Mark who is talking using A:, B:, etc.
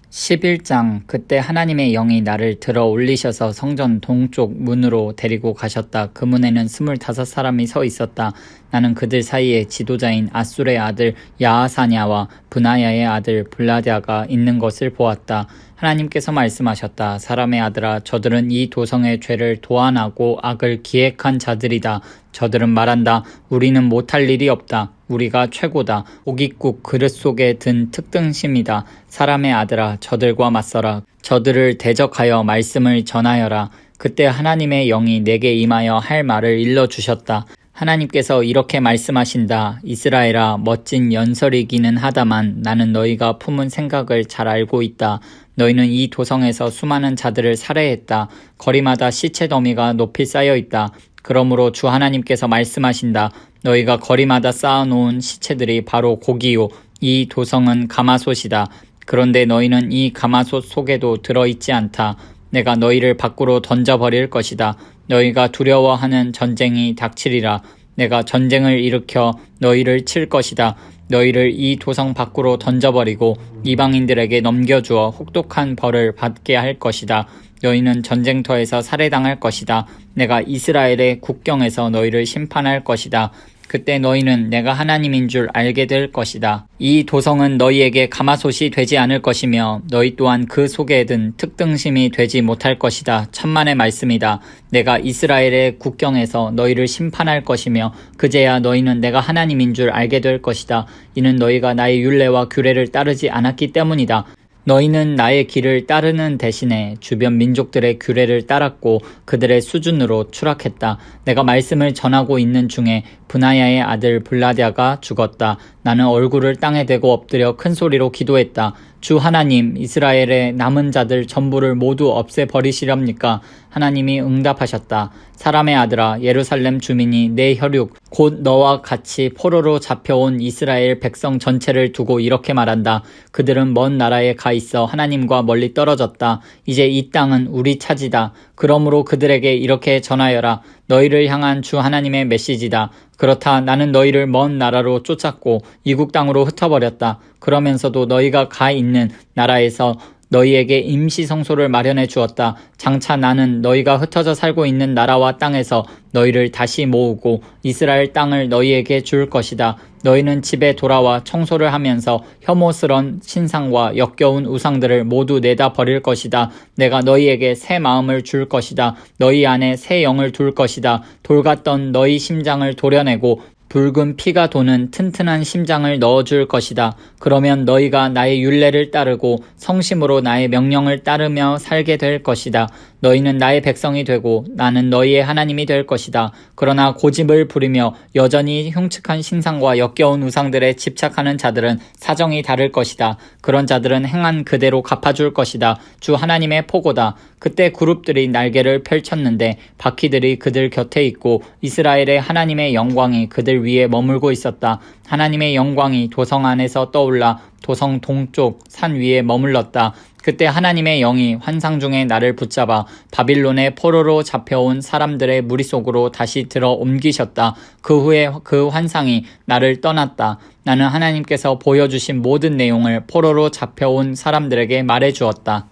A: 11장. 그때 하나님의 영이 나를 들어 올리셔서 성전 동쪽 문으로 데리고 가셨다. 그 문에는 25사람이 서 있었다. 나는 그들 사이에 지도자인 아술의 아들 야하사냐와 브나야의 아들 블라랴가 있는 것을 보았다. 하나님께서 말씀하셨다. 사람의 아들아, 저들은 이 도성의 죄를 도안하고 악을 기획한 자들이다. 저들은 말한다. 우리는 못할 일이 없다. 우리가 최고다. 오깃국 그릇 속에 든 특등심이다. 사람의 아들아, 저들과 맞서라. 저들을 대적하여 말씀을 전하여라. 그때 하나님의 영이 내게 임하여 할 말을 일러주셨다. 하나님께서 이렇게 말씀하신다. 이스라엘아, 멋진 연설이기는 하다만 나는 너희가 품은 생각을 잘 알고 있다. 너희는 이 도성에서 수많은 자들을 살해했다. 거리마다 시체 더미가 높이 쌓여 있다. 그러므로 주 하나님께서 말씀하신다. 너희가 거리마다 쌓아놓은 시체들이 바로 고기요. 이 도성은 가마솥이다. 그런데 너희는 이 가마솥 속에도 들어있지 않다. 내가 너희를 밖으로 던져버릴 것이다. 너희가 두려워하는 전쟁이 닥치리라. 내가 전쟁을 일으켜 너희를 칠 것이다. 너희를 이 도성 밖으로 던져버리고 이방인들에게 넘겨주어 혹독한 벌을 받게 할 것이다. 너희는 전쟁터에서 살해당할 것이다. 내가 이스라엘의 국경에서 너희를 심판할 것이다. 그때 너희는 내가 하나님인 줄 알게 될 것이다. 이 도성은 너희에게 가마솥이 되지 않을 것이며 너희 또한 그 속에 든 특등심이 되지 못할 것이다. 천만의 말씀이다. 내가 이스라엘의 국경에서 너희를 심판할 것이며 그제야 너희는 내가 하나님인 줄 알게 될 것이다. 이는 너희가 나의 율례와 규례를 따르지 않았기 때문이다. 너희는 나의 길을 따르는 대신에 주변 민족들의 규례를 따랐고 그들의 수준으로 추락했다. 내가 말씀을 전하고 있는 중에 브나야의 아들 블라랴가 죽었다. 나는 얼굴을 땅에 대고 엎드려 큰 소리로 기도했다. 주 하나님, 이스라엘의 남은 자들 전부를 모두 없애버리시렵니까? 하나님이 응답하셨다. 사람의 아들아, 예루살렘 주민이 내 혈육, 곧 너와 같이 포로로 잡혀온 이스라엘 백성 전체를 두고 이렇게 말한다. 그들은 먼 나라에 가 있어 하나님과 멀리 떨어졌다. 이제 이 땅은 우리 차지다. 그러므로 그들에게 이렇게 전하여라. 너희를 향한 주 하나님의 메시지다. 그렇다. 나는 너희를 먼 나라로 쫓았고 이국 땅으로 흩어버렸다. 그러면서도 너희가 가 있는 나라에서 너희에게 임시 성소를 마련해 주었다. 장차 나는 너희가 흩어져 살고 있는 나라와 땅에서 너희를 다시 모으고 이스라엘 땅을 너희에게 줄 것이다. 너희는 집에 돌아와 청소를 하면서 혐오스런 신상과 역겨운 우상들을 모두 내다 버릴 것이다. 내가 너희에게 새 마음을 줄 것이다. 너희 안에 새 영을 둘 것이다. 돌같던 너희 심장을 도려내고 붉은 피가 도는 튼튼한 심장을 넣어줄 것이다. 그러면 너희가 나의 율례를 따르고 성심으로 나의 명령을 따르며 살게 될 것이다. 너희는 나의 백성이 되고 나는 너희의 하나님이 될 것이다. 그러나 고집을 부리며 여전히 흉측한 신상과 역겨운 우상들에 집착하는 자들은 사정이 다를 것이다. 그런 자들은 행한 그대로 갚아줄 것이다. 주 하나님의 포고다. 그때 그룹들이 날개를 펼쳤는데 바퀴들이 그들 곁에 있고 이스라엘의 하나님의 영광이 그들 위에 머물고 있었다. 하나님의 영광이 도성 안에서 떠올라 도성 동쪽 산 위에 머물렀다. 그때 하나님의 영이 환상 중에 나를 붙잡아 바빌론의 포로로 잡혀온 사람들의 무리 속으로 다시 들어 옮기셨다. 그 후에 그 환상이 나를 떠났다. 나는 하나님께서 보여주신 모든 내용을 포로로 잡혀온 사람들에게 말해주었다.